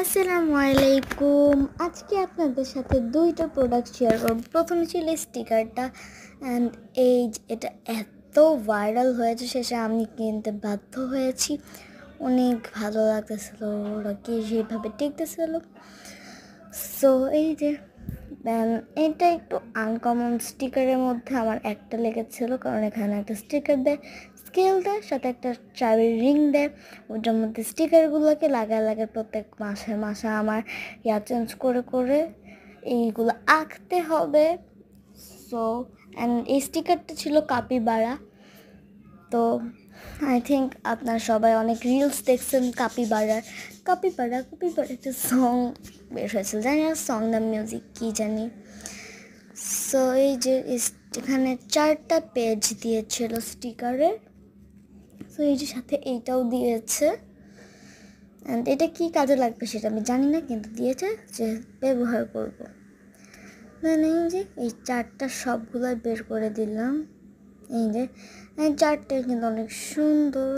আসসালামু আলাইকুম। আজকে আপনাদের সাথে দুইটা প্রোডাক্ট শেয়ার করব। প্রথমে ছিল স্টিকারটা অ্যান্ড এটা এত ভাইরাল হয়েছে, শেষে আমি কিনতে বাধ্য হয়েছি। অনেক ভালো লাগতেছিল, ওরা কি যেভাবে টিকতেছিল। সো এটা একটু আনকমন স্টিকারের মধ্যে আমার একটা লেগেছিল, কারণ এখানে একটা স্টিকার দেয়, স্কেল দেয়, সাথে একটা চাবির রিং দেয়। ওটার মধ্যে স্টিকারগুলোকে লাগায় প্রত্যেক মাসে মাসে আমার চেঞ্জ করে করে এইগুলো আঁকতে হবে। সো এই স্টিকারটা ছিল কাপিবারা। তো আই থিঙ্ক আপনারা সবাই অনেক রিলস দেখছেন কাপিবারা একটা সং বের হয়েছিল, জানি না সং না মিউজিক কি জানি। সো এখানে 4টা পেজ দিয়েছিল স্টিকারে। সো সাথে এইটাও দিয়েছে, অ্যান্ড এটা কি কাজে লাগবে সেটা আমি জানি না, কিন্তু দিয়েছে যে ব্যবহার করব। মানে এই 4টা সবগুলো বের করে দিলাম। এই 4টা কিন্তু অনেক সুন্দর,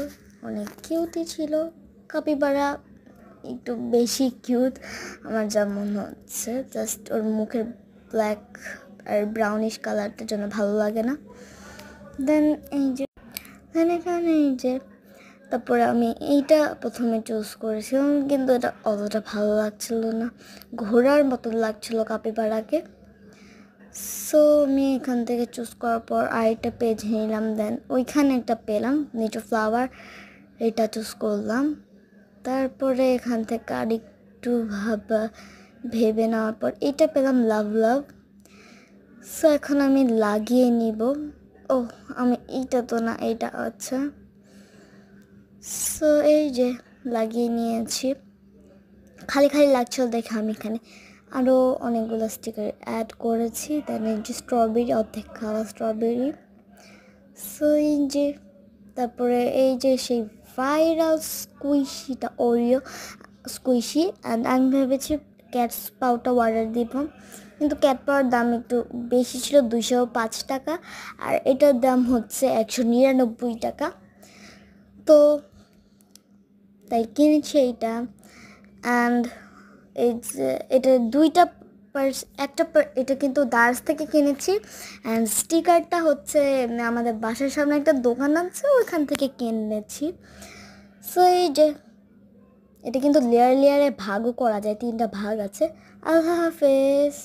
অনেক কিউটই ছিল। কাপিবারা একটু বেশি কিউট আমার যা মনে হচ্ছে, জাস্ট ওর মুখের ব্ল্যাক আর ব্রাউনিশ কালারটার জন্য ভালো লাগে না। দেন এখানে তারপরে আমি এইটা প্রথমে চুজ করেছিলাম, কিন্তু এটা অতটা ভালো লাগছিল না, ঘোড়ার মতো লাগছিল কাপিবারাকে। সো আমি এখান থেকে চুজ করার পর আরেকটা পেজ নিলাম। দেন ওইখানে একটা পেলাম নিচে ফ্লাওয়ার, এটা চুজ করলাম। তারপরে এখান থেকে আরেকটু ভেবে নেওয়ার পর এটা পেলাম লাভ। সো এখন আমি লাগিয়ে নিব। আমি এইটা তো না, এইটা আচ্ছা। সো লাগিয়ে নিয়েছি, খালি লাগছিল দেখে আমি এখানে আরও অনেকগুলো স্টিকার অ্যাড করেছি। দেন স্ট্রবেরি, অর্ধেক খাওয়া স্ট্রবেরি। সো তারপরে সেই ভাইরাল স্কুইশিটা, ওরিও স্কুইশি। অ্যান্ড আমি ভেবেছি ক্যাটস পাউটা অর্ডার দিব, কিন্তু ক্যাট পাওয়ার দাম একটু বেশি ছিল, 205 টাকা, আর এটার দাম হচ্ছে 199 টাকা। তো তাই কিনেছি এইটা। অ্যান্ড এটা দুইটা এটা কিন্তু দারাজ থেকে কিনেছি, অ্যান্ড স্টিকারটা হচ্ছে আমাদের বাসার সামনে একটা দোকান আছে, ওইখান থেকে কিনেছি। সো এটা কিন্তু লেয়ারে ভাগও করা যায়, 3টা ভাগ আছে। আল্লাহ হাফেজ।